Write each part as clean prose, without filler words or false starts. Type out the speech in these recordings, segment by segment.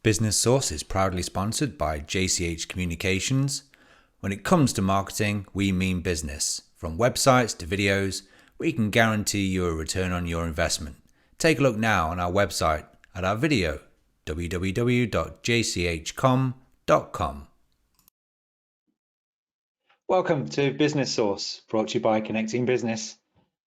Business Source is proudly sponsored by JCH Communications. When it comes to marketing, we mean business. From websites to videos, we can guarantee you a return on your investment. Take a look now on our website at our video, www.jchcom.com. Welcome to Business Source, brought to you by Connecting Business,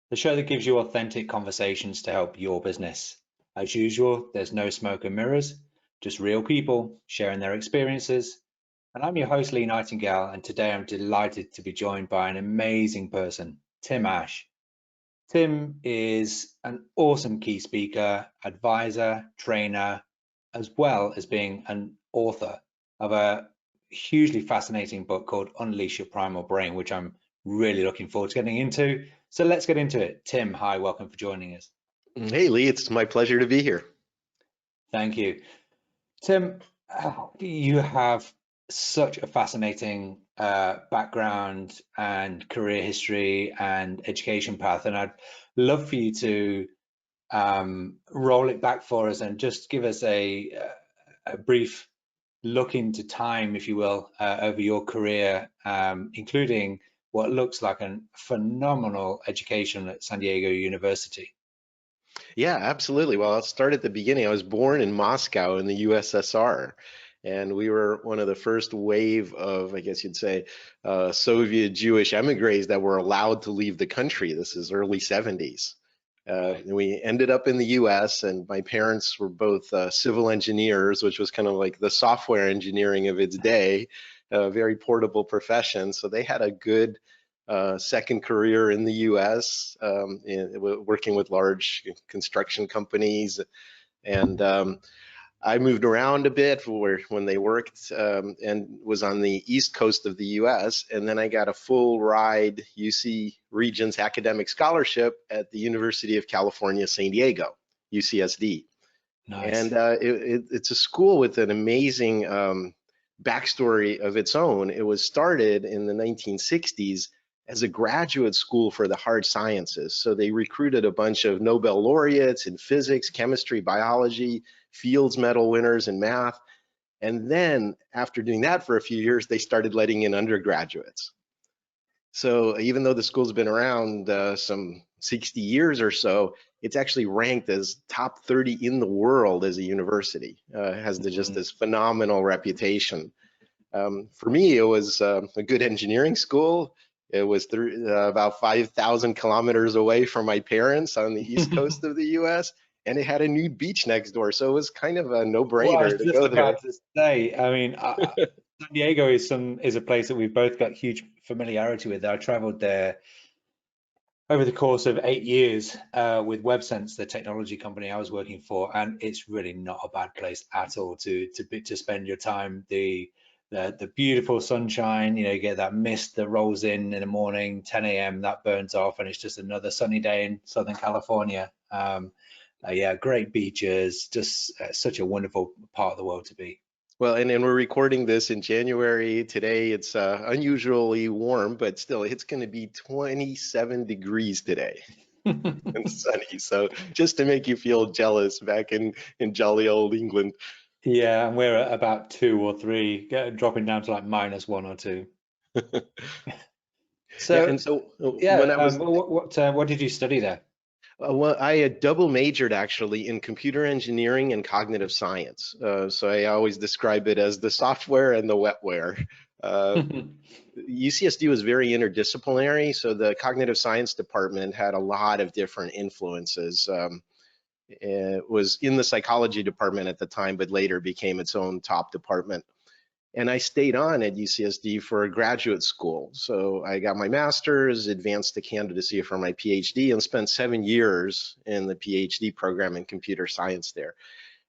the show that gives you authentic conversations to help your business. As usual, there's no smoke and mirrors, just real people sharing their experiences. And I'm your host, Lee Nightingale, and today I'm delighted to be joined by an amazing person, Tim Ash. Tim is an awesome key speaker, advisor, trainer, as well as being an author of a hugely fascinating book called Unleash Your Primal Brain, which I'm really looking forward to getting into. So let's get into it. Tim, hi, welcome for joining us. Hey, Lee, it's my pleasure to be here. Thank you. Tim, you have such a fascinating background and career history and education path, and I'd love for you to roll it back for us and just give us a brief look into time, if you will, over your career, including what looks like a phenomenal education at San Diego University. Yeah, absolutely. Well, I'll start at the beginning. I was born in Moscow in the USSR, and we were one of the first wave of, I guess you'd say, Soviet Jewish emigres that were allowed to leave the country. This is early 70s. And we ended up in the US, and my parents were both civil engineers, which was kind of like the software engineering of its day, a very portable profession. So they had a good second career in the US, working with large construction companies. And I moved around a bit when they worked, and was on the East Coast of the US. And then I got a full ride UC Regents academic scholarship at the University of California, San Diego, UCSD. Nice. And it's a school with an amazing backstory of its own. It was started in the 1960s as a graduate school for the hard sciences. So they recruited a bunch of Nobel laureates in physics, chemistry, biology, Fields Medal winners in math. And then after doing that for a few years, they started letting in undergraduates. So even though the school's been around some 60 years or so, it's actually ranked as top 30 in the world as a university. It has just this phenomenal reputation. For me, it was a good engineering school. It was about 5,000 kilometers away from my parents on the east coast of the US, and it had a nude beach next door. So it was kind of a Well, I was no-brainer to just go there. about to say, I mean, San Diego is a place that we've both got huge familiarity with. I traveled there over the course of 8 years with WebSense, the technology company I was working for, and it's really not a bad place at all to spend your time. The beautiful sunshine, you get that mist that rolls in the morning, 10 a.m. that burns off, and it's just another sunny day in Southern California. Yeah, great beaches, just such a wonderful part of the world to be. Well, and we're recording this in January. Today it's unusually warm, but still it's going to be 27 degrees today and sunny. So just to make you feel jealous back in jolly old England. Yeah, and we're at about 2 or 3, dropping down to like -1 or 2. Yeah, So and so when yeah, I was what did you study there? well, I had double majored actually in computer engineering and cognitive science. So I always describe it as the software and the wetware. Uh, UCSD was very interdisciplinary, so the cognitive science department had a lot of different influences. It was in the psychology department at the time, but later became its own top department. And I stayed on at UCSD for a graduate school. So I got my master's, advanced to candidacy for my PhD, and spent 7 years in the PhD program in computer science there.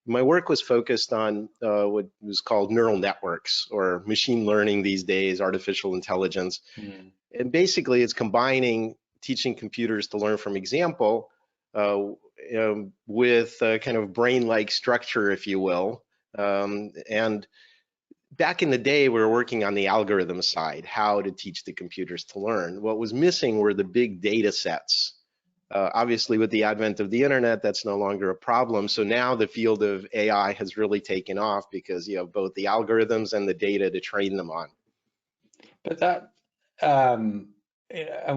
My work was focused on what was called neural networks, or machine learning these days, artificial intelligence. Mm. And basically, it's combining teaching computers to learn from example with a kind of brain-like structure, if you will. And back in the day, we were working on the algorithm side, how to teach the computers to learn. What was missing were the big data sets Obviously, with the advent of the internet, that's no longer a problem. So now the field of AI has really taken off because you have both the algorithms and the data to train them on. But that, and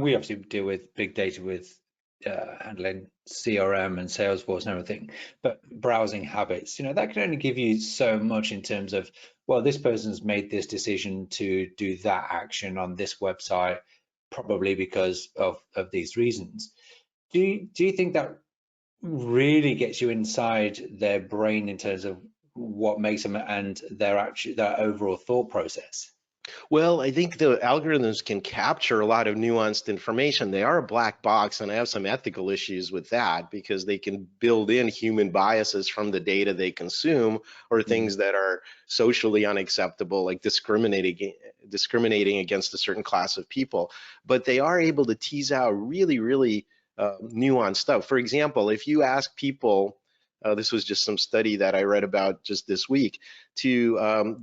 we obviously deal with big data with handling CRM and Salesforce and everything, but browsing habits, that can only give you so much in terms of, well, this person's made this decision to do that action on this website, probably because of these reasons. Do you think that really gets you inside their brain in terms of what makes them and their overall thought process? Well, I think the algorithms can capture a lot of nuanced information. They are a black box, and I have some ethical issues with that because they can build in human biases from the data they consume, or Mm. things that are socially unacceptable, like discriminating against a certain class of people. But they are able to tease out really nuanced stuff. For example, if you ask people, this was just some study that I read about just this week, to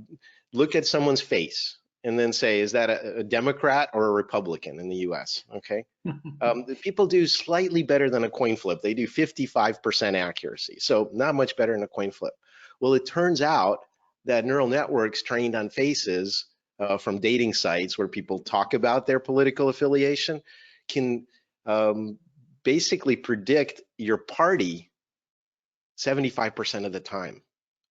look at someone's face and then say, is that a Democrat or a Republican in the US? Okay. The people do slightly better than a coin flip. They do 55% accuracy. So not much better than a coin flip. Well, it turns out that neural networks trained on faces from dating sites where people talk about their political affiliation can basically predict your party 75% of the time,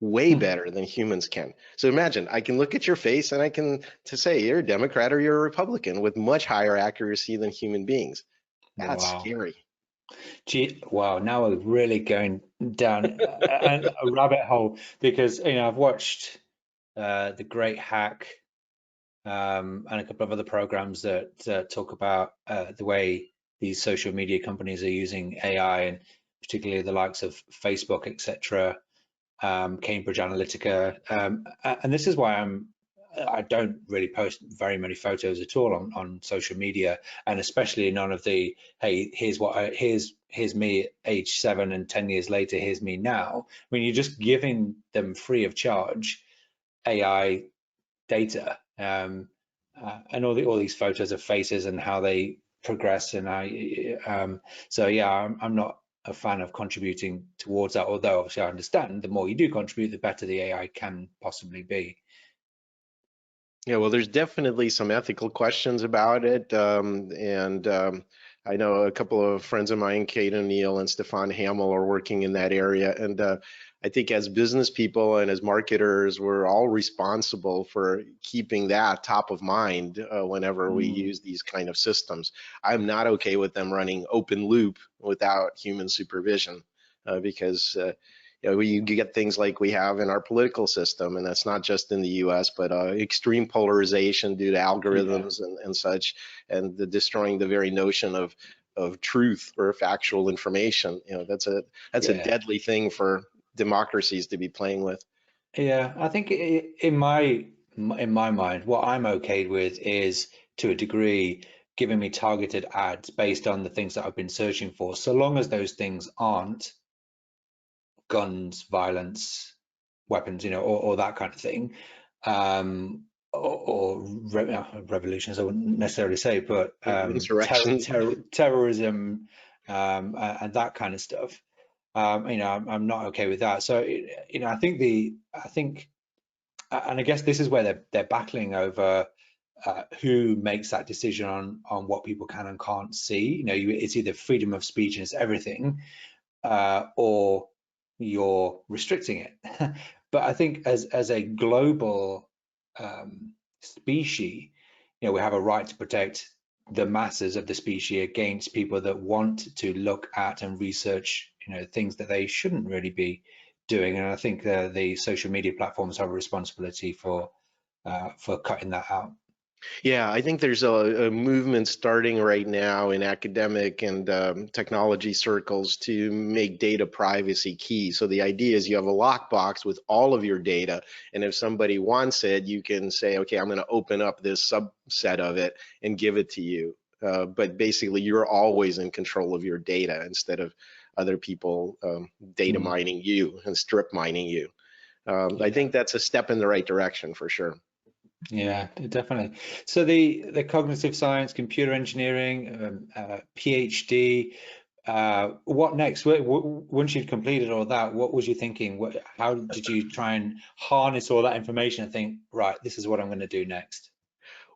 way better than humans can. So imagine, I can look at your face and I can to say you're a Democrat or you're a Republican with much higher accuracy than human beings. That's Wow. scary. Gee, wow, now we're really going down a rabbit hole because I've watched The Great Hack and a couple of other programs that talk about the way these social media companies are using AI, and particularly the likes of Facebook, etc., Cambridge Analytica, and this is why I don't really post very many photos at all on social media, and especially none of the, hey, here's me at age 7 and 10 years later, here's me now. When you're just giving them free of charge AI data, and all these photos of faces and how they progress, and so yeah, I'm not a fan of contributing towards that, although obviously I understand the more you do contribute, the better the AI can possibly be. Yeah, well, there's definitely some ethical questions about it. And I know a couple of friends of mine, Kate O'Neill and Stefan Hamill, are working in that area. And I think as business people and as marketers, we're all responsible for keeping that top of mind whenever we Mm, use these kind of systems. I'm not okay with them running open loop without human supervision because you get things like we have in our political system, and that's not just in the U.S., but extreme polarization due to yeah, algorithms and such, and destroying the very notion of truth or factual information. That's a yeah, deadly thing for democracies to be playing with. yeah. I think in my mind, what I'm okay with is, to a degree, giving me targeted ads based on the things that I've been searching for, so long as those things aren't guns, violence, weapons, or that kind of thing, revolutions, I wouldn't necessarily say, but Insurrections. terrorism, and that kind of stuff. I'm not okay with that. So, I think, and I guess this is where they're battling over. Who makes that decision on what people can and can't see? It's either freedom of speech and it's everything, or you're restricting it. But I think as a global species, we have a right to protect the masses of the species against people that want to look at and research, things that they shouldn't really be doing. And I think the social media platforms have a responsibility for cutting that out. Yeah, I think there's a movement starting right now in academic and technology circles to make data privacy key. So the idea is you have a lockbox with all of your data, and if somebody wants it, you can say, okay, I'm going to open up this subset of it and give it to you. But basically, you're always in control of your data instead of other people data Mm, mining you and strip mining you. I yeah. think that's a step in the right direction for sure. Yeah, definitely. So the cognitive science, computer engineering, PhD, What next? Once you'd completed all that, what was you thinking? How did you try and harness all that information and think, right, this is what I'm going to do next?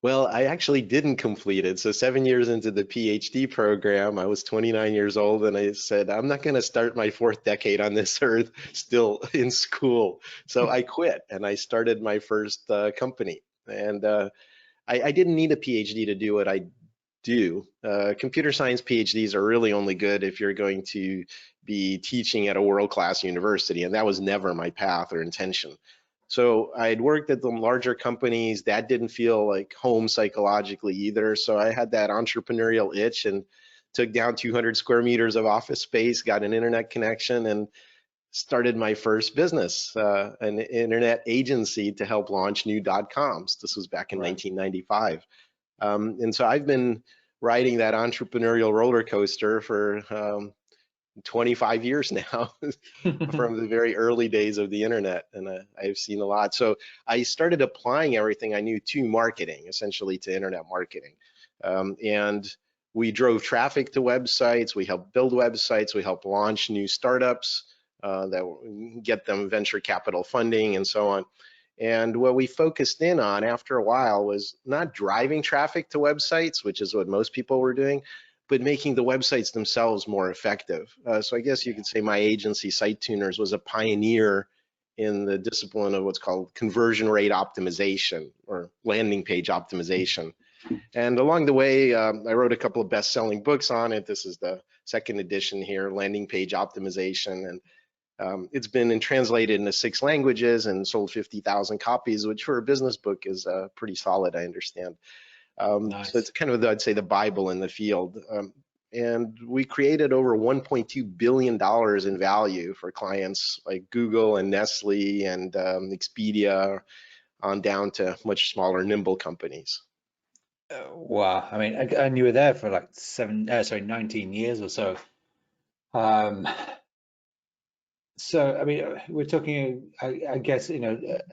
Well, I actually didn't complete it. So 7 years into the PhD program, I was 29 years old, and I said, I'm not going to start my fourth decade on this earth still in school. So I quit and I started my first company. And I didn't need a PhD to do what I do. Computer science PhDs are really only good if you're going to be teaching at a world-class university, and that was never my path or intention. So I had worked at the larger companies. That didn't feel like home psychologically either. So I had that entrepreneurial itch and took down 200 square meters of office space, got an internet connection, and started my first business, an internet agency to help launch new .coms. This was back in Right. 1995. And so I've been riding that entrepreneurial roller coaster for 25 years now, from the very early days of the internet, and I've seen a lot. So I started applying everything I knew to marketing, essentially to internet marketing. And we drove traffic to websites, we helped build websites, we helped launch new startups that get them venture capital funding and so on. And what we focused in on after a while was not driving traffic to websites, which is what most people were doing, but making the websites themselves more effective. So I guess you could say my agency, Site Tuners, was a pioneer in the discipline of what's called conversion rate optimization or landing page optimization. And along the way, I wrote a couple of best-selling books on it. This is the second edition here, Landing Page Optimization. And it's been translated into 6 languages and sold 50,000 copies, which for a business book is pretty solid, I understand. So Nice. it's kind of, I'd say, the Bible in the field. And we created over $1.2 billion in value for clients like Google and Nestle and Expedia, on down to much smaller, nimble companies. Wow. I mean, and you were there for like 19 years or so. Um, so, I mean, we're talking, I guess, it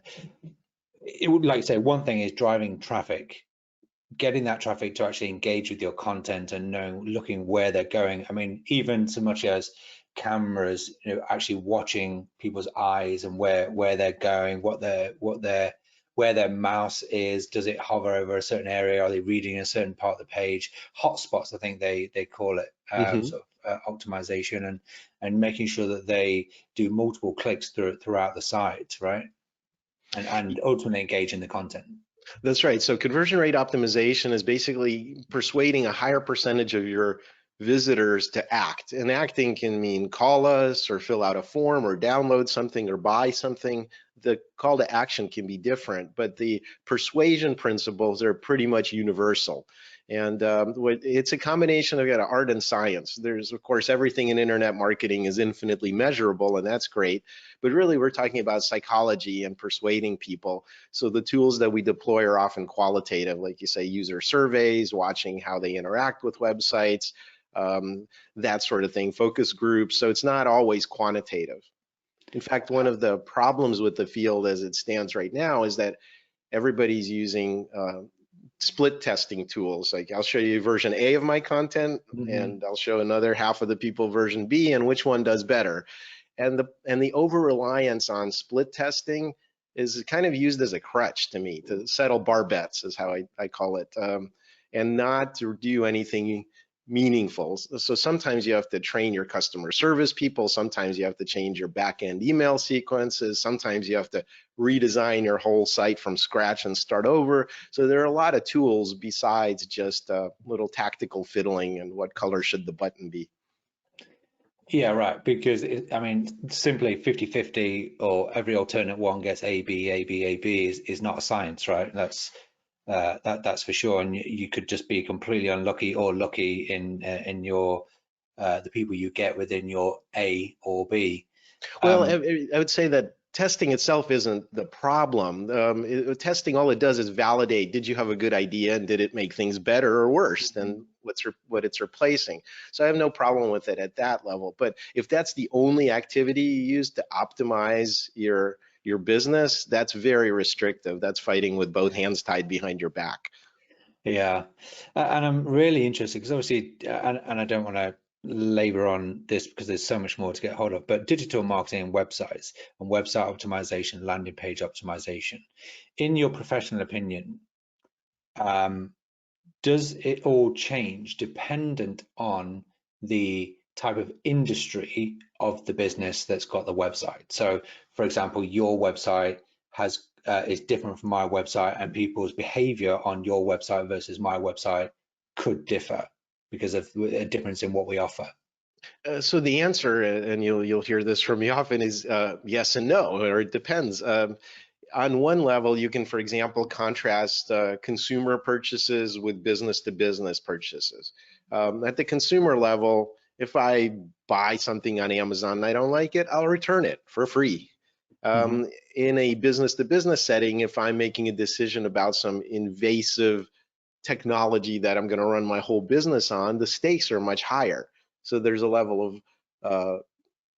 would, like you say, one thing is driving traffic, getting that traffic to actually engage with your content and knowing, looking where they're going. I mean, even so much as cameras, actually watching people's eyes and where they're going, where their mouse is. Does it hover over a certain area? Are they reading a certain part of the page? Hotspots, I think they call it, Hmm. sort of optimization, and making sure that they do multiple clicks throughout the site, right? And ultimately engage in the content. That's right. So conversion rate optimization is basically persuading a higher percentage of your visitors to act. And acting can mean call us or fill out a form or download something or buy something. The call to action can be different, but the persuasion principles are pretty much universal. And it's a combination of art and science. There's, of course, everything in internet marketing is infinitely measurable, and that's great. But really, we're talking about psychology and persuading people. So the tools that we deploy are often qualitative, like you say, user surveys, watching how they interact with websites, that sort of thing, focus groups. So it's not always quantitative. In fact, one of the problems with the field as it stands right now is that everybody's using split testing tools. Like I'll show you version A of my content, Hmm. and I'll show another half of the people version B, and which one does better. And the over reliance on split testing is kind of used as a crutch to me to settle bar bets, is how I call it, and not to do anything meaningful. So sometimes you have to train your customer service people, sometimes you have to change your back end email sequences, sometimes you have to redesign your whole site from scratch and start over. So there are a lot of tools besides just little tactical fiddling and what color should the button be. Yeah, right. Because I mean, simply 50-50 or every alternate one gets A, B, A, B, A, B is not a science, right? That's for sure. And you could just be completely unlucky or lucky in your the people you get within your A or B. Well, Um, I would say that testing itself isn't the problem. Testing, all it does is validate, did you have a good idea and did it make things better or worse than what it's replacing? So I have no problem with it at that level. But if that's the only activity you use to optimize your business, that's very restrictive. That's fighting with both hands tied behind your back. Yeah, and I'm really interested because obviously, and I don't want to labor on this because there's so much more to get hold of, but digital marketing and websites and website optimization, landing page optimization. In your professional opinion, does it all change dependent on the type of industry of the business that's got the website? So, for example, your website has is different from my website, and people's behavior on your website versus my website could differ because of a difference in what we offer. So the answer, and you'll hear this from me often, is yes and no, or it depends. On one level, you can, for example, contrast consumer purchases with business to business purchases. At the consumer level, if I buy something on Amazon and I don't like it, I'll return it for free. Mm-hmm. In a business to business setting, if I'm making a decision about some invasive technology that I'm going to run my whole business on, the stakes are much higher. So there's a level of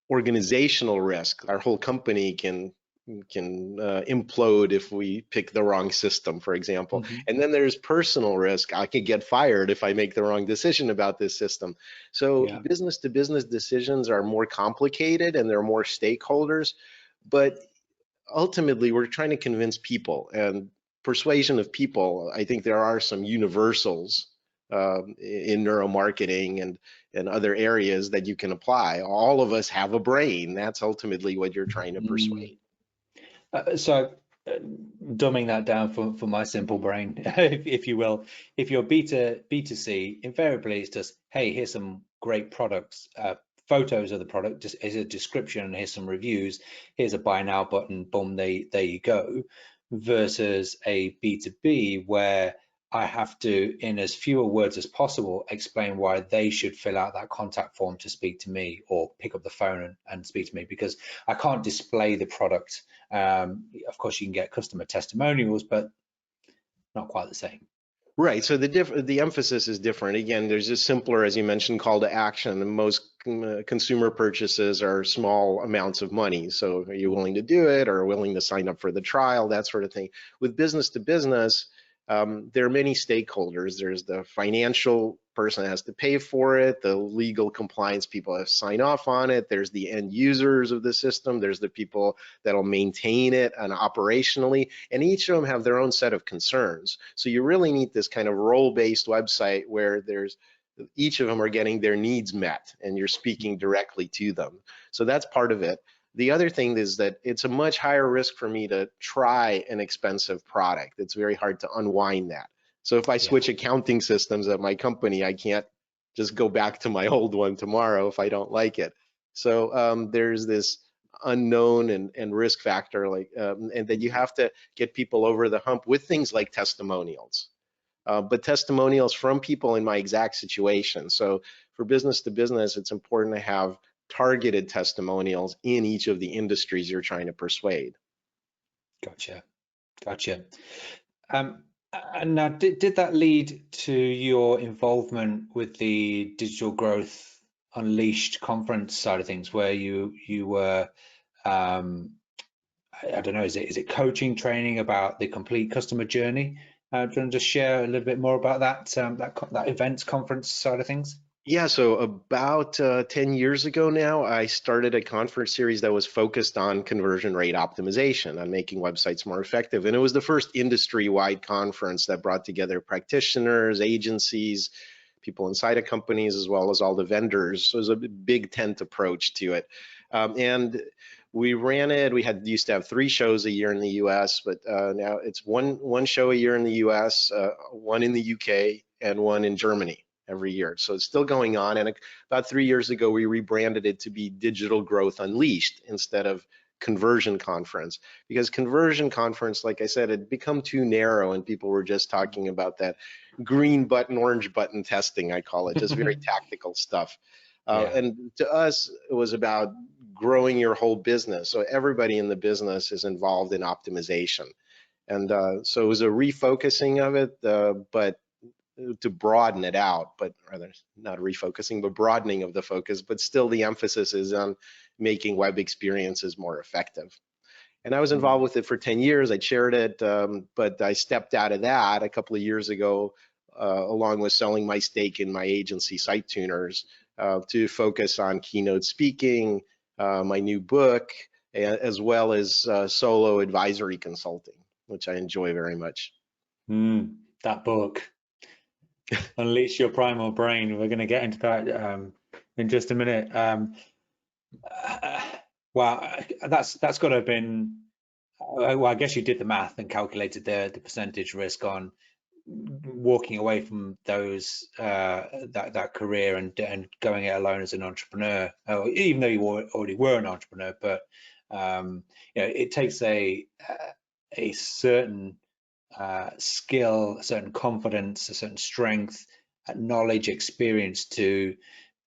organizational risk. Our whole company can implode if we pick the wrong system, for example. Mm-hmm. And then there's personal risk. I could get fired if I make the wrong decision about this system. So Yeah. business to business decisions are more complicated and there are more stakeholders, but ultimately we're trying to convince people, and persuasion of people, I think there are some universals in neuromarketing and other areas that you can apply. All of us have a brain. That's ultimately what you're trying to Mm. persuade. So, dumbing that down for my simple brain, if you will, if you're B2C, invariably it's just, hey, here's some great products, photos of the product, just as a description, here's some reviews, here's a buy now button, boom, there you go, versus a B2B where I have to, in as fewer words as possible, explain why they should fill out that contact form to speak to me or pick up the phone and speak to me, because I can't display the product. Of course, you can get customer testimonials, but not quite the same. Right. So the emphasis is different. Again, there's a simpler, as you mentioned, call to action. Most consumer purchases are small amounts of money. So are you willing to do it, or willing to sign up for the trial, that sort of thing. With business to business, there are many stakeholders. There's the financial person that has to pay for it, the legal compliance people have to sign off on it, there's the end users of the system, there's the people that'll maintain it and operationally, and each of them have their own set of concerns. So you really need this kind of role-based website where there's each of them are getting their needs met and you're speaking directly to them. So that's part of it. The other thing is that it's a much higher risk for me to try an expensive product. It's very hard to unwind that. So if I Yeah. switch accounting systems at my company, I can't just go back to my old one tomorrow if I don't like it. So there's this unknown and risk factor, like, and that you have to get people over the hump with things like testimonials. But testimonials from people in my exact situation. So for business to business, it's important to have targeted testimonials in each of the industries you're trying to persuade. Gotcha. And now, did that lead to your involvement with the Digital Growth Unleashed conference side of things, where you were, I don't know, is it coaching, training about the complete customer journey? Do you want to just share a little bit more about that events conference side of things? Yeah, so about 10 years ago now, I started a conference series that was focused on conversion rate optimization, on making websites more effective. And it was the first industry-wide conference that brought together practitioners, agencies, people inside of companies, as well as all the vendors. So it was a big tent approach to it. And we ran it. We used to have 3 shows a year in the US, but now it's one show a year in the US, one in the UK, and one in Germany every year. So it's still going on. And about 3 years ago, we rebranded it to be Digital Growth Unleashed instead of Conversion Conference, because Conversion Conference, like I said, had become too narrow and people were just talking about that green button, orange button testing, I call it, just very tactical stuff. Yeah. And to us, it was about growing your whole business. So everybody in the business is involved in optimization. And so it was a refocusing of it, but to broaden it out, but rather not refocusing, but broadening of the focus, but still the emphasis is on making web experiences more effective. And I was involved with it for 10 years. I chaired it, but I stepped out of that a couple of years ago, along with selling my stake in my agency, Site Tuners. to focus on keynote speaking, my new book, as well as solo advisory consulting, which I enjoy very much. That book, Unleash Your Primal Brain. We're going to get into that in just a minute. Wow, that's got to have been. Well, I guess you did the math and calculated the percentage risk on walking away from those that career and going it alone as an entrepreneur, even though you already were an entrepreneur. But it takes a certain skill, a certain confidence, a certain strength, knowledge, experience to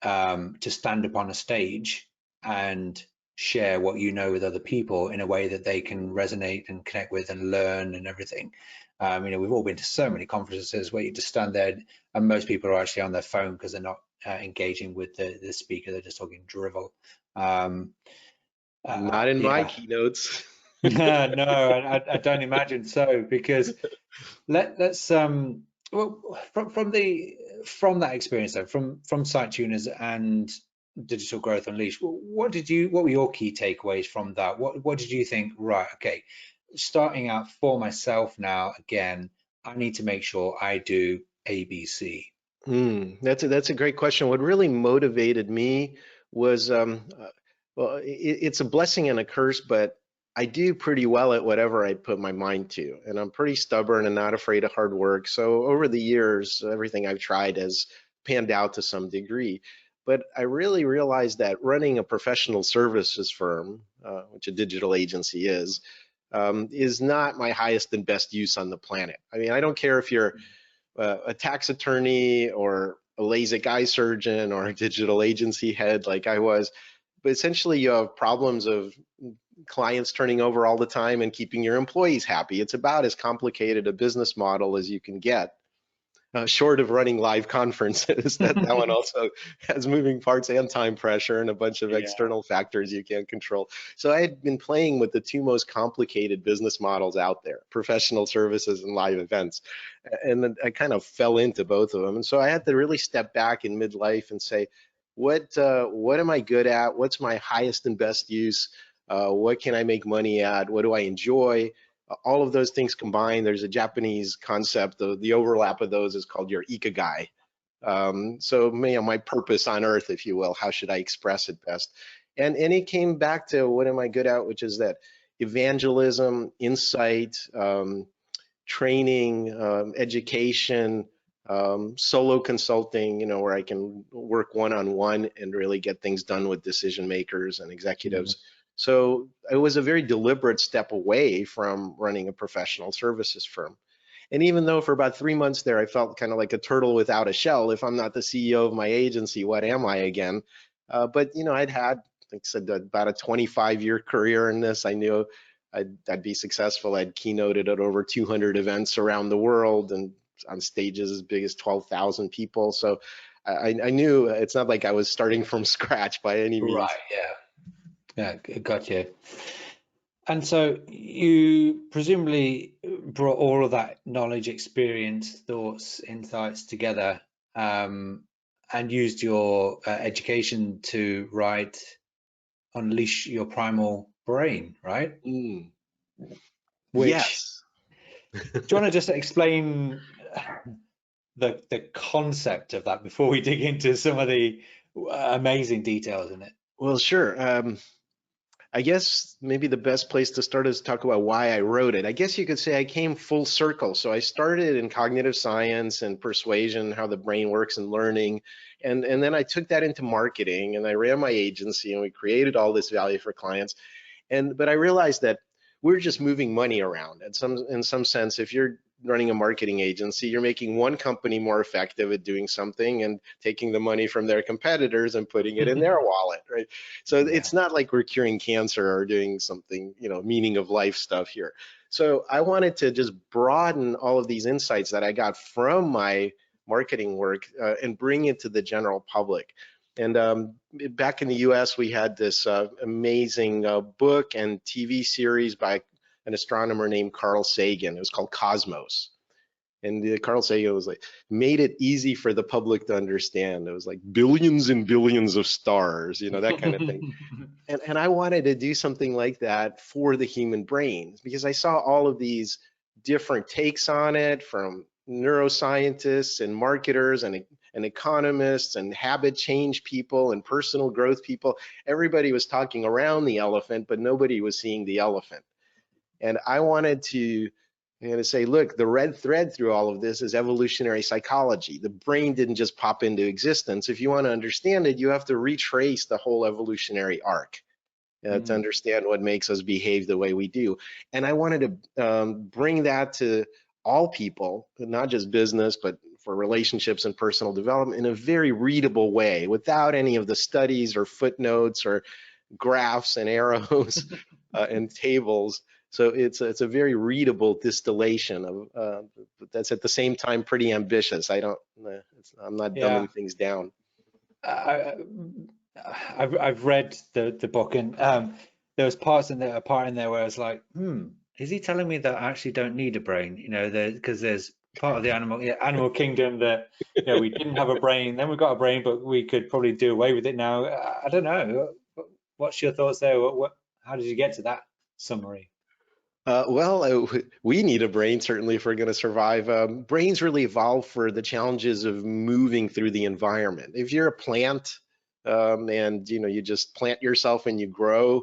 stand upon a stage and share what you know with other people in a way that they can resonate and connect with and learn and everything. We've all been to so many conferences where you just stand there and most people are actually on their phone because they're not engaging with the speaker, they're just talking drivel. Not in my Yeah. keynotes. No, I don't imagine so, because let's well, from that experience though, from Site Tuners and Digital Growth Unleashed, what were your key takeaways from that? What did you think, right, okay, starting out for myself now again, I need to make sure I do ABC. That's a great question. What really motivated me was, well, it's a blessing and a curse, but I do pretty well at whatever I put my mind to, and I'm pretty stubborn and not afraid of hard work. So over the years, everything I've tried has panned out to some degree. But I really realized that running a professional services firm, which a digital agency is not my highest and best use on the planet. I mean, I don't care if you're a tax attorney or a LASIK eye surgeon or a digital agency head like I was, but essentially you have problems of clients turning over all the time and keeping your employees happy. It's about as complicated a business model as you can get. Short of running live conferences, that one also has moving parts and time pressure and a bunch of Yeah. external factors you can't control. So I had been playing with the two most complicated business models out there, professional services and live events. And then I kind of fell into both of them. And so I had to really step back in midlife and say, what am I good at? What's my highest and best use? What can I make money at? What do I enjoy? All of those things combined, there's a Japanese concept, the overlap of those is called your ikigai. So my purpose on earth, if you will, how should I express it best? And it came back to what am I good at, which is that evangelism, insight, training, education, solo consulting, where I can work one-on-one and really get things done with decision makers and executives. So it was a very deliberate step away from running a professional services firm. And even though for about 3 months there, I felt kind of like a turtle without a shell. If I'm not the CEO of my agency, what am I again? But I'd had, like I said, about a 25-year career in this. I knew I'd be successful. I'd keynoted at over 200 events around the world and on stages as big as 12,000 people. So I knew it's not like I was starting from scratch by any means. Right, yeah. Yeah, gotcha. And so you presumably brought all of that knowledge, experience, thoughts, insights together, and used your education to unleash your primal brain, right? Which, Yes. do you want to just explain the concept of that before we dig into some of the amazing details in it? Well, sure. I guess maybe the best place to start is talk about why I wrote it. I guess you could say I came full circle. So I started in cognitive science and persuasion, how the brain works and learning. And then I took that into marketing and I ran my agency and we created all this value for clients. But I realized that we're just moving money around. In some sense, if you're running a marketing agency, you're making one company more effective at doing something and taking the money from their competitors and putting it in their wallet, right? So Yeah. it's not like we're curing cancer or doing something, meaning of life stuff here. So I wanted to just broaden all of these insights that I got from my marketing work and bring it to the general public. And back in the US, we had this amazing book and TV series by an astronomer named Carl Sagan. It was called Cosmos. And Carl Sagan was like, made it easy for the public to understand. It was like billions and billions of stars, that kind of thing. And I wanted to do something like that for the human brain because I saw all of these different takes on it from neuroscientists and marketers and economists and habit change people and personal growth people. Everybody was talking around the elephant, but nobody was seeing the elephant. And I wanted to say, look, the red thread through all of this is evolutionary psychology. The brain didn't just pop into existence. If you want to understand it, you have to retrace the whole evolutionary arc to understand what makes us behave the way we do. And I wanted to bring that to all people, not just business, but for relationships and personal development in a very readable way, without any of the studies or footnotes or graphs and arrows and tables. So it's a very readable distillation of that's at the same time pretty ambitious. I'm not Yeah. dumbing things down. I've read the book, and there was a part in there where I was like, is he telling me that I actually don't need a brain? Because there's part of the animal kingdom that we didn't have a brain, then we got a brain, but we could probably do away with it now. I don't know. What's your thoughts there? How did you get to that summary? We need a brain certainly if we're going to survive. Brains really evolve for the challenges of moving through the environment. If you're a plant and you just plant yourself and you grow,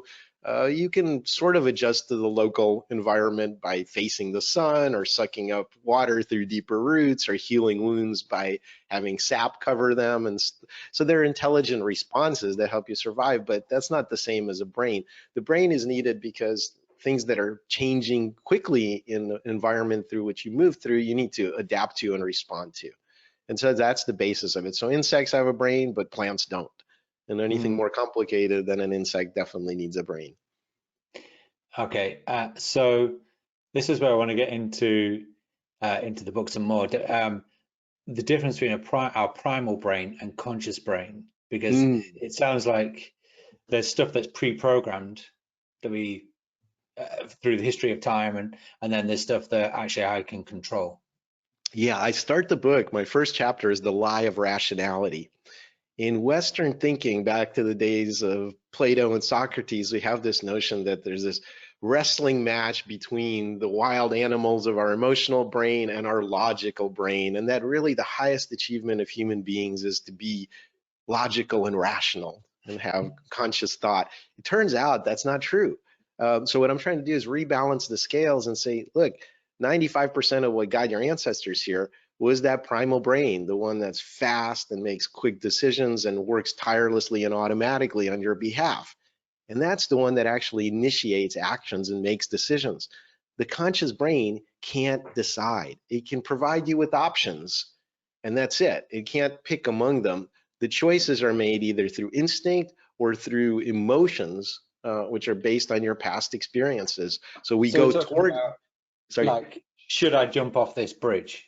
you can sort of adjust to the local environment by facing the sun or sucking up water through deeper roots or healing wounds by having sap cover them. And so they're intelligent responses that help you survive, but that's not the same as a brain. The brain is needed because things that are changing quickly in the environment through which you move through, you need to adapt to and respond to. And so that's the basis of it. So insects have a brain, but plants don't. And anything more complicated than an insect definitely needs a brain. Okay, so this is where I want to get into the book some more. The difference between our primal brain and conscious brain, because it sounds like there's stuff that's pre-programmed that we through the history of time, and then there's stuff that actually I can control. Yeah, I start the book. My first chapter is The Lie of Rationality. In Western thinking, back to the days of Plato and Socrates, we have this notion that there's this wrestling match between the wild animals of our emotional brain and our logical brain, and that really the highest achievement of human beings is to be logical and rational and have conscious thought. It turns out that's not true. So what I'm trying to do is rebalance the scales and say, look, 95% of what got your ancestors here was that primal brain, the one that's fast and makes quick decisions and works tirelessly and automatically on your behalf. And that's the one that actually initiates actions and makes decisions. The conscious brain can't decide. It can provide you with options, and that's it. It can't pick among them. The choices are made either through instinct or through emotions, which are based on your past experiences. So we go toward, sorry. Like, should I jump off this bridge?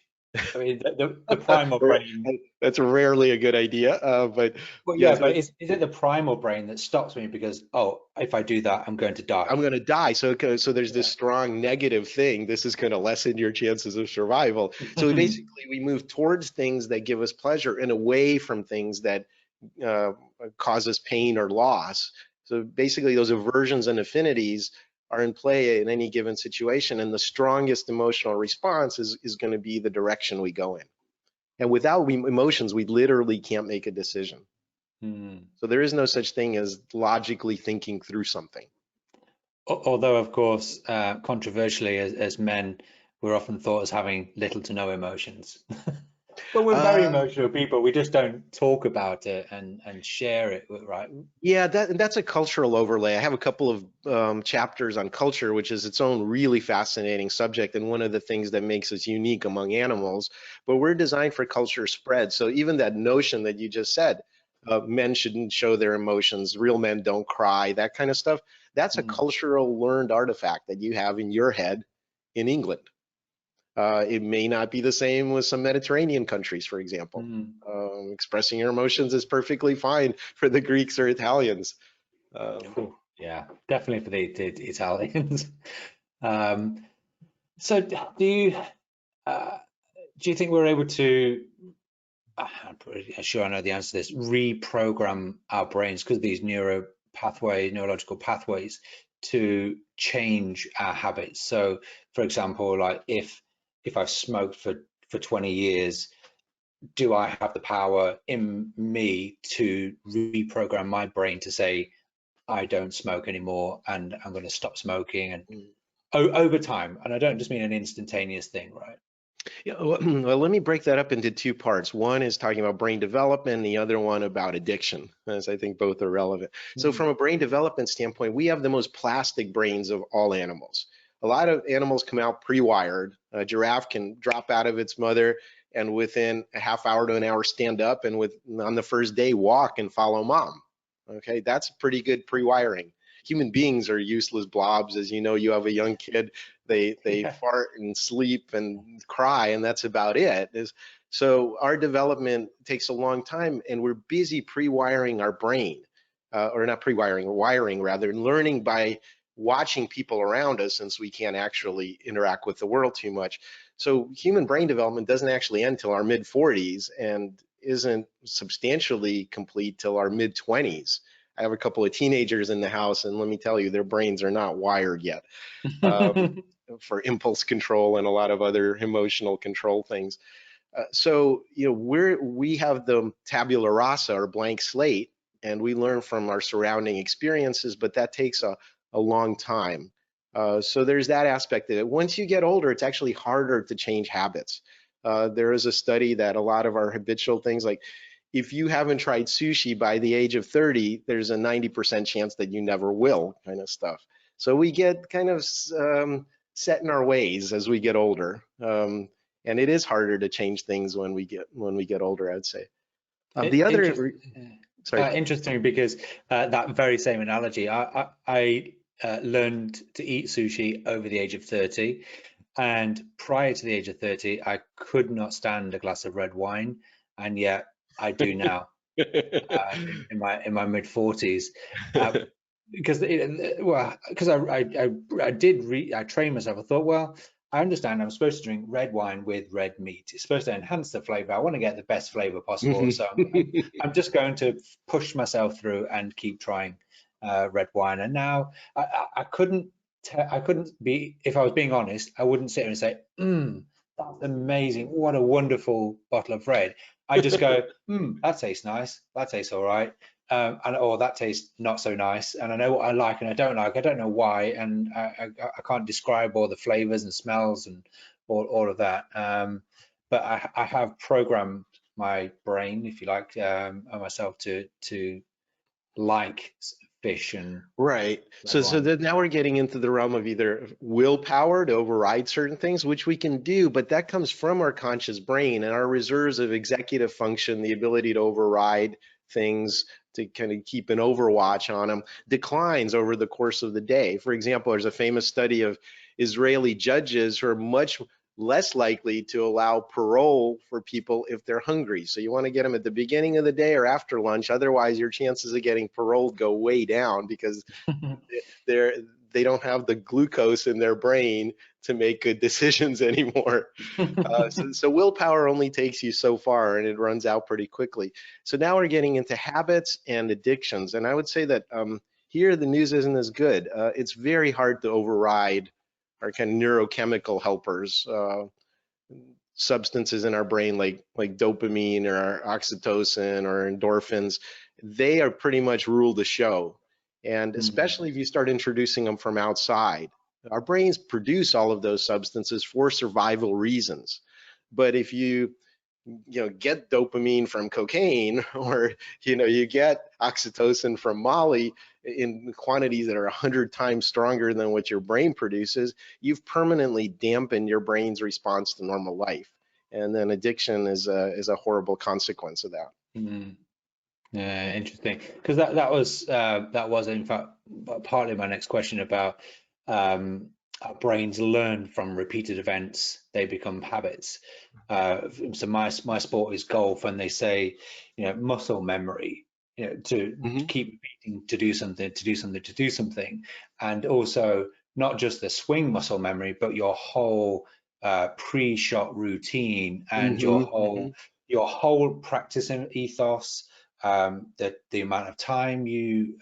I mean, the primal brain. That's rarely a good idea, but yeah, but is it the primal brain that stops me because, if I do that, I'm going to die? I'm going to die. So there's this strong negative thing. This is going to lessen your chances of survival. So basically, we move towards things that give us pleasure and away from things that cause us pain or loss. So basically, those aversions and affinities are in play in any given situation, and the strongest emotional response is going to be the direction we go in. And without emotions, we literally can't make a decision. So there is no such thing as logically thinking through something. Although, of course, controversially, as men, we're often thought as having little to no emotions. But we're very emotional people. We just don't talk about it and share it, right? Yeah, that's a cultural overlay. I have a couple of chapters on culture, which is its own really fascinating subject and one of the things that makes us unique among animals. But we're designed for culture spread. So even that notion that you just said, men shouldn't show their emotions, real men don't cry, that kind of stuff, that's a cultural learned artifact that you have in your head in England. It may not be the same with some Mediterranean countries, for example. Expressing your emotions is perfectly fine for the Greeks or Italians. Yeah, definitely for the Italians. So do you, do you think we're able to, I'm pretty sure I know the answer to this, reprogram our brains because of these neurological pathways to change our habits? So, for example, like if I've smoked for 20 years, do I have the power in me to reprogram my brain to say, I don't smoke anymore and I'm going to stop smoking and over time? And I don't just mean an instantaneous thing, right? Yeah, well, let me break that up into two parts. One is talking about brain development, the other one about addiction, as I think both are relevant. So, from a brain development standpoint, we have the most plastic brains of all animals. A lot of animals come out pre-wired. A giraffe can drop out of its mother and within a half hour to an hour stand up and on the first day walk and follow mom. Okay, that's pretty good pre-wiring. Human beings are useless blobs. As you know, you have a young kid, they Yeah. fart and sleep and cry, and that's about it. So our development takes a long time, and we're busy pre-wiring our brain, or not pre-wiring, wiring rather, and learning by watching people around us, since we can't actually interact with the world too much. So human brain development doesn't actually end till our mid 40s and isn't substantially complete till our mid 20s. I have a couple of teenagers in the house, and let me tell you, their brains are not wired yet for impulse control and a lot of other emotional control things. So, we have the tabula rasa, or blank slate, and we learn from our surrounding experiences, but that takes a long time. So there's that aspect of it. Once you get older, it's actually harder to change habits. There is a study that a lot of our habitual things, like if you haven't tried sushi by the age of 30, there's a 90% chance that you never will, kind of stuff. So we get kind of set in our ways as we get older. And it is harder to change things when we get older, I'd say. The other, sorry. Interesting, because that very same analogy, I learned to eat sushi over the age of 30, and prior to the age of 30, I could not stand a glass of red wine, and yet I do now in my mid 40s. Because I trained myself. I thought, well, I understand I'm supposed to drink red wine with red meat. It's supposed to enhance the flavor. I want to get the best flavor possible. So I'm just going to push myself through and keep trying red wine. And now I couldn't be, if I was being honest, I wouldn't sit here and say, that's amazing. What a wonderful bottle of red. I just go, that tastes nice. That tastes all right. Or that tastes not so nice, and I know what I like and I don't like. I don't know why, and I can't describe all the flavors and smells and all of that. But I have programmed my brain, if you like, and myself to like fish and Right. red So wine. that now we're getting into the realm of either willpower to override certain things, which we can do, but that comes from our conscious brain and our reserves of executive function, the ability to override things, to kind of keep an overwatch on them, declines over the course of the day. For example, there's a famous study of Israeli judges who are much less likely to allow parole for people if they're hungry. So you want to get them at the beginning of the day or after lunch. Otherwise, your chances of getting paroled go way down because they're they don't have the glucose in their brain to make good decisions anymore. So willpower only takes you so far, and it runs out pretty quickly. So now we're getting into habits and addictions, and I would say that here the news isn't as good. It's very hard to override our kind of neurochemical helpers, substances in our brain like dopamine or oxytocin or endorphins. They are pretty much rule the show, and especially if you start introducing them from outside. Our brains produce all of those substances for survival reasons, but if you get dopamine from cocaine, or you get oxytocin from Molly in quantities that are 100 times stronger than what your brain produces, you've permanently dampened your brain's response to normal life, and then addiction is a horrible consequence of that. Yeah, interesting. Because that was in fact partly my next question about our brains learn from repeated events; they become habits. So my sport is golf, and they say, muscle memory, to Mm-hmm. keep repeating, to do something, to do something, to do something, and also not just the swing muscle memory, but your whole pre-shot routine and Hmm. Hmm. your whole practicing ethos, the amount of time you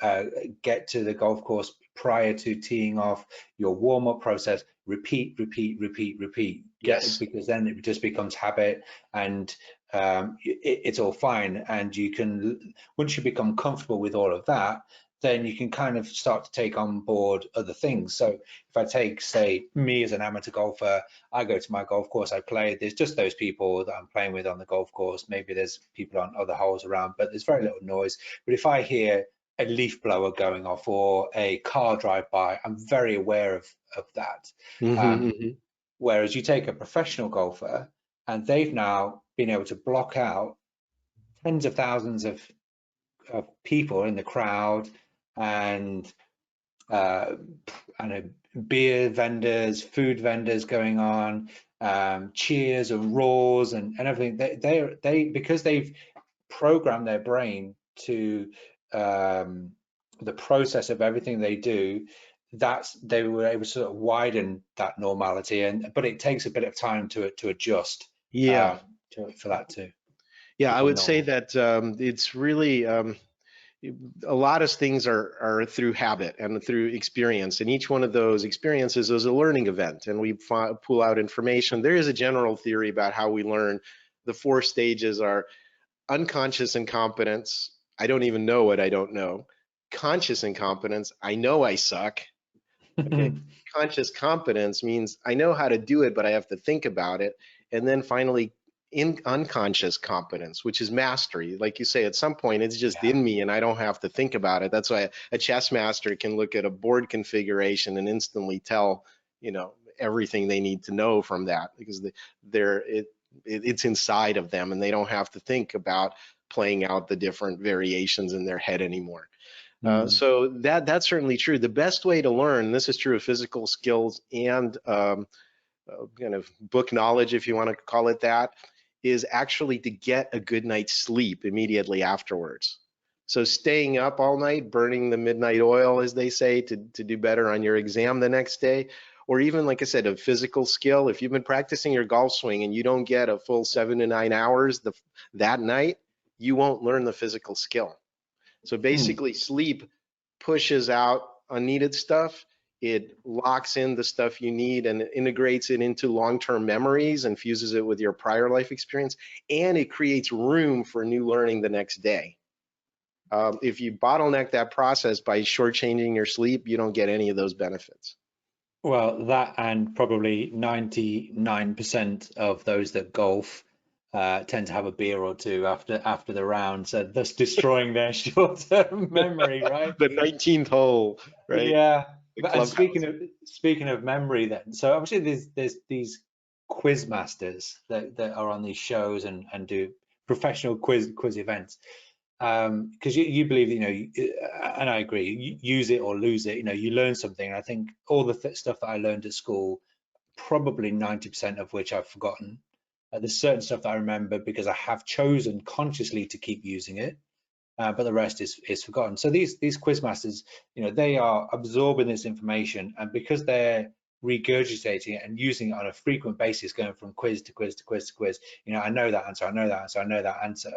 get to the golf course prior to teeing off, your warm-up process, repeat, repeat, repeat, repeat. Yes. Because then it just becomes habit, and it's all fine. And you can, once you become comfortable with all of that, then you can kind of start to take on board other things. So if I take, say, me as an amateur golfer, I go to my golf course, I play, there's just those people that I'm playing with on the golf course. Maybe there's people on other holes around, but there's very little noise. But if I hear a leaf blower going off or a car drive by, I'm very aware of that. Hmm. Um, Hmm. whereas you take a professional golfer and they've now been able to block out tens of thousands of people in the crowd, and uh, beer vendors, food vendors going on, cheers and roars and everything. They because they've programmed their brain to the process of everything they do. That's they were able to sort of widen that normality, and but it takes a bit of time to adjust Yeah. um, for that to Yeah, I become would say normal. that it's really a lot of things are through habit and through experience, and each one of those experiences is a learning event, and we pull out information. There is a general theory about how we learn. The four stages are unconscious incompetence. I don't even know what I don't know. Conscious incompetence. I know I suck. Okay. Conscious competence means I know how to do it, but I have to think about it. And then finally, in unconscious competence, which is mastery. Like you say, at some point it's just Yeah. in me and I don't have to think about it. That's why a chess master can look at a board configuration and instantly tell, everything they need to know from that, because it's inside of them and they don't have to think about playing out the different variations in their head anymore. Mm. So that's certainly true. The best way to learn, this is true of physical skills and kind of book knowledge, if you want to call it that, is actually to get a good night's sleep immediately afterwards. So staying up all night, burning the midnight oil, as they say, to do better on your exam the next day, or even, like I said, a physical skill. If you've been practicing your golf swing and you don't get a full 7 to 9 hours that night, you won't learn the physical skill. So Mm. basically, sleep pushes out unneeded stuff. It locks in the stuff you need and integrates it into long-term memories and fuses it with your prior life experience. And it creates room for new learning the next day. If you bottleneck that process by shortchanging your sleep, you don't get any of those benefits. Well, that and probably 99% of those that golf tend to have a beer or two after the round, so thus destroying their short-term memory, right? The 19th hole, right? Yeah. The But and clubhouse. speaking of memory, then, so obviously there's these quiz masters that are on these shows and do professional quiz events. Because you believe, and I agree, use it or lose it. You learn something. And I think all the stuff that I learned at school, probably 90% of which I've forgotten. There's certain stuff that I remember because I have chosen consciously to keep using it, but the rest is forgotten. So these quiz masters, they are absorbing this information, and because they're regurgitating it and using it on a frequent basis, going from quiz to quiz to quiz to quiz, I know that answer, I know that answer, I know that answer.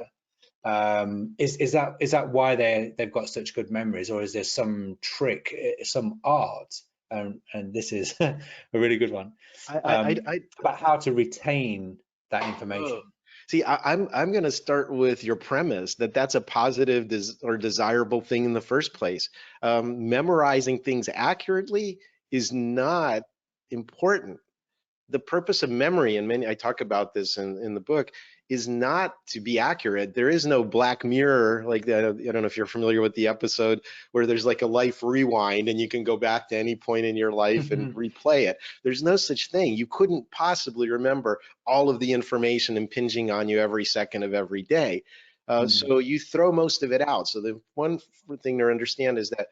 Is that why they've got such good memories, or is there some trick, some art? And this is a really good one, I, I, I, about how to retain that information. Oh, see, I'm going to start with your premise that that's a positive or desirable thing in the first place. Memorizing things accurately is not important. The purpose of memory, and I talk about this in the book, is not to be accurate. There is no black mirror like that. I don't know if you're familiar with the episode where there's like a life rewind and you can go back to any point in your life and replay it. There's no such thing. You couldn't possibly remember all of the information impinging on you every second of every day. So you throw most of it out. So the one thing to understand is that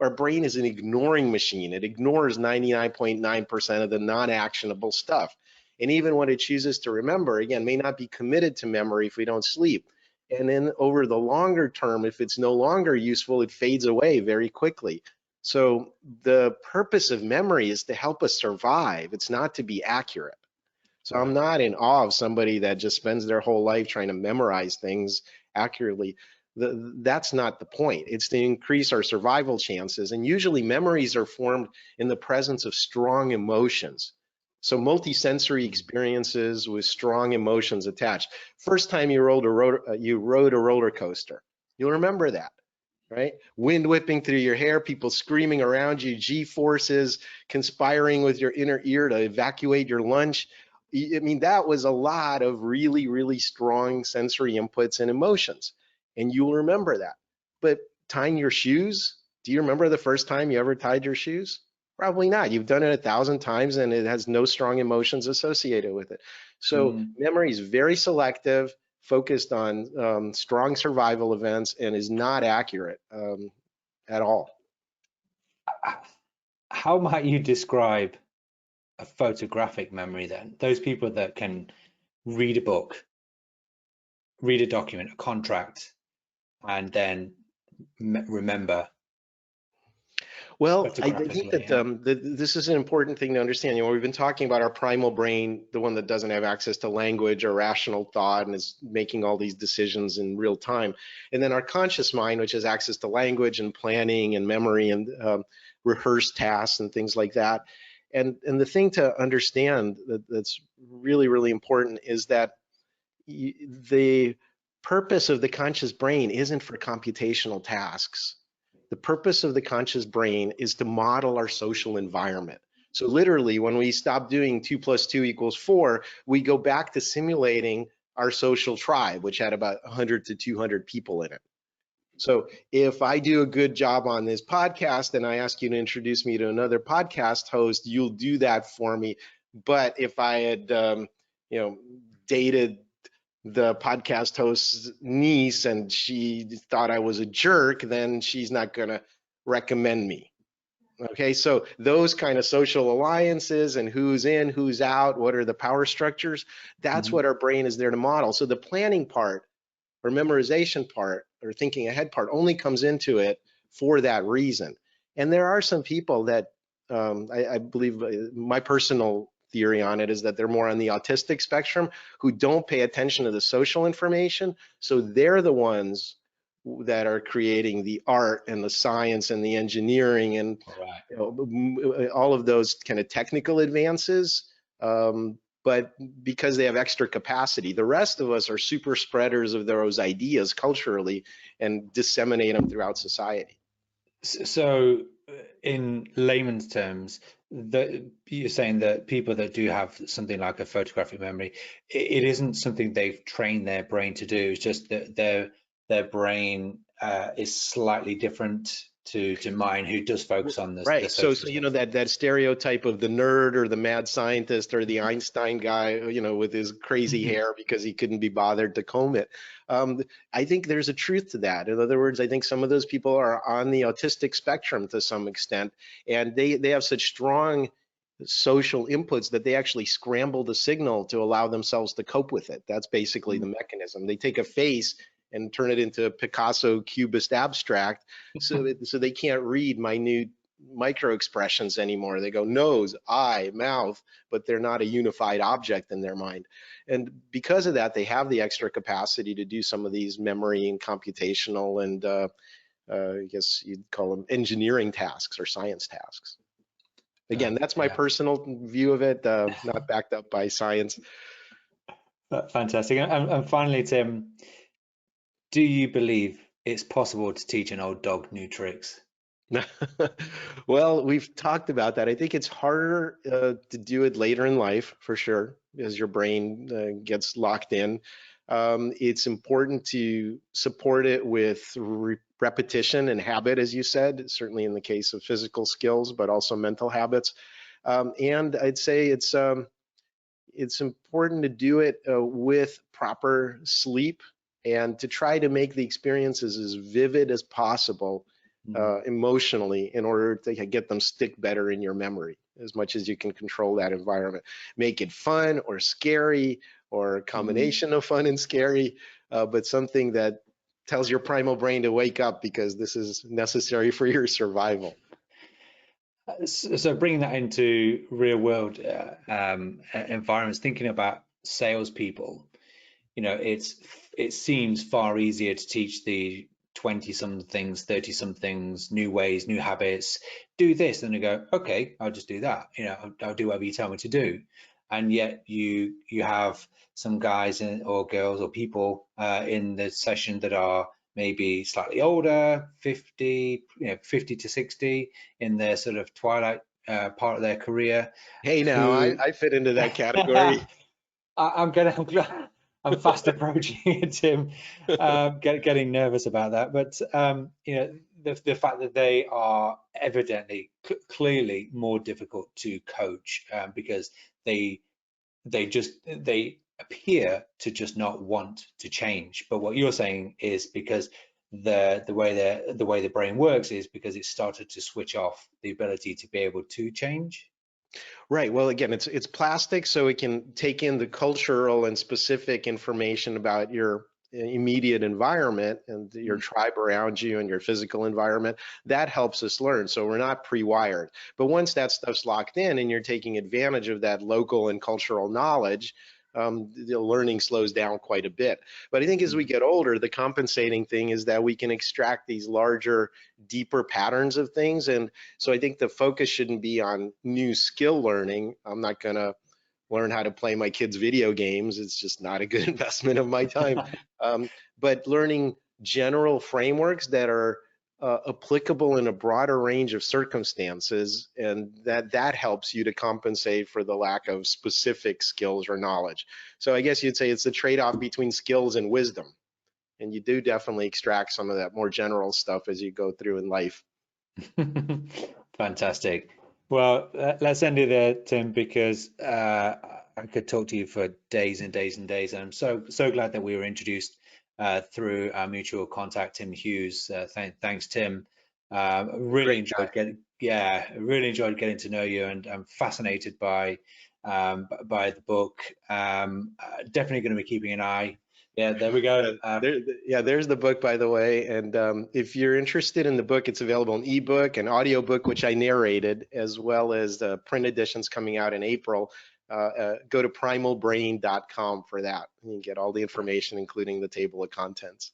our brain is an ignoring machine. It ignores 99.9% of the non-actionable stuff. And even what it chooses to remember, again, may not be committed to memory if we don't sleep. And then over the longer term, if it's no longer useful, it fades away very quickly. So the purpose of memory is to help us survive. It's not to be accurate. So I'm not in awe of somebody that just spends their whole life trying to memorize things accurately. That's not the point. It's to increase our survival chances. And usually memories are formed in the presence of strong emotions. So multisensory experiences with strong emotions attached. First time you rode a roller coaster, you'll remember that, right? Wind whipping through your hair, people screaming around you, G forces conspiring with your inner ear to evacuate your lunch. I mean, that was a lot of really, really strong sensory inputs and emotions. And you'll remember that. But tying your shoes, do you remember the first time you ever tied your shoes? Probably not. You've done it 1,000 times and it has no strong emotions associated with it. So Mm. memory is very selective, focused on strong survival events, and is not accurate at all. How might you describe a photographic memory then? Those people that can read a book, read a document, a contract, and then remember Well, I think photographically. that this is an important thing to understand. We've been talking about our primal brain, the one that doesn't have access to language or rational thought and is making all these decisions in real time. And then our conscious mind, which has access to language and planning and memory and rehearsed tasks and things like that. And the thing to understand that's really, really important is that the purpose of the conscious brain isn't for computational tasks. The purpose of the conscious brain is to model our social environment. So literally, when we stop doing 2 + 2 = 4, we go back to simulating our social tribe, which had about 100 to 200 people in it. So if I do a good job on this podcast and I ask you to introduce me to another podcast host, you'll do that for me. But if I had, dated the podcast host's niece and she thought I was a jerk, then she's not going to recommend me. Okay, so those kind of social alliances and who's in, who's out, what are the power structures, that's Mhm. what our brain is there to model. So the planning part or memorization part or thinking ahead part only comes into it for that reason. And there are some people that I believe my personal theory on it is that they're more on the autistic spectrum who don't pay attention to the social information. So they're the ones that are creating the art and the science and the engineering and All right. all of those kind of technical advances. But because they have extra capacity, the rest of us are super spreaders of those ideas culturally and disseminate them throughout society. So, in layman's terms, you're saying that people that do have something like a photographic memory, it isn't something they've trained their brain to do. It's just that their brain is slightly different to mine, who does focus on the Right. So social you stuff. know that stereotype of the nerd or the mad scientist or the Einstein guy, with his crazy hair because he couldn't be bothered to comb it. I think there's a truth to that. In other words, I think some of those people are on the autistic spectrum to some extent, and they have such strong social inputs that they actually scramble the signal to allow themselves to cope with it. That's basically the mechanism. They take a face and turn it into a Picasso Cubist abstract, so they can't read minute micro expressions anymore. They go nose, eye, mouth, but they're not a unified object in their mind. And because of that, they have the extra capacity to do some of these memory and computational and I guess you'd call them engineering tasks or science tasks. Again, that's my Yeah, personal view of it, not backed up by science. fantastic. And finally, Tim, do you believe it's possible to teach an old dog new tricks? Well, we've talked about that. I think it's harder to do it later in life, for sure, as your brain gets locked in. It's important to support it with repetition and habit, as you said, certainly in the case of physical skills, but also mental habits. And I'd say it's important to do it with proper sleep and to try to make the experiences as vivid as possible Mm. emotionally in order to get them stick better in your memory as much as you can control that environment. Make it fun or scary or a Mm. combination of fun and scary, but something that tells your primal brain to wake up because this is necessary for your survival. So bringing that into real world environments, thinking about salespeople, it seems far easier to teach the 20 somethings, 30 somethings, new ways, new habits, do this, and they go, okay, I'll just do that. I'll do whatever you tell me to do. And yet you have some guys or girls or people in the session that are maybe slightly older, 50, 50 to 60, in their sort of twilight part of their career, Hey, now who I fit into that category. I'm fast approaching it, Tim. Getting nervous about that, but the fact that they are evidently, clearly more difficult to coach because they they appear to just not want to change. But what you're saying is because the way the brain works is because it started to switch off the ability to be able to change. Right. Well, again, it's plastic, so it can take in the cultural and specific information about your immediate environment and your tribe around you and your physical environment. That helps us learn. So we're not pre-wired. But once that stuff's locked in and you're taking advantage of that local and cultural knowledge, the learning slows down quite a bit. But I think as we get older, the compensating thing is that we can extract these larger, deeper patterns of things. And so I think the focus shouldn't be on new skill learning. I'm not going to learn how to play my kids' video games. It's just not a good investment of my time. But learning general frameworks that are applicable in a broader range of circumstances, and that helps you to compensate for the lack of specific skills or knowledge. So I guess you'd say it's the trade-off between skills and wisdom. And you do definitely extract some of that more general stuff as you go through in life. Fantastic. Well, let's end it there, Tim, because I could talk to you for days and days and days. And I'm so glad that we were introduced through our mutual contact, Tim Hughes. Thanks, Tim. Really Great guy. enjoyed really enjoyed getting to know you, and I'm fascinated by the book. Definitely going to be keeping an eye. Yeah, there we go. There's the book, by the way. And if you're interested in the book, it's available in ebook and audiobook, which I narrated, as well as the print editions coming out in April. Go to primalbrain.com for that. You can get all the information, including the table of contents.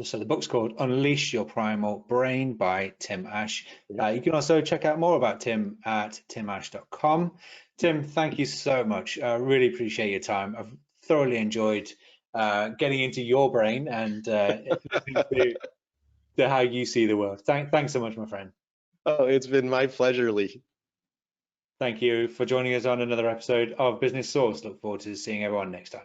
So the book's called Unleash Your Primal Brain by Tim Ash. Yep. You can also check out more about Tim at timash.com. Tim, thank you so much. I really appreciate your time. I've thoroughly enjoyed getting into your brain and listening to how you see the world. Thanks so much, my friend. Oh, it's been my pleasure, Lee. Thank you for joining us on another episode of Business Source. Look forward to seeing everyone next time.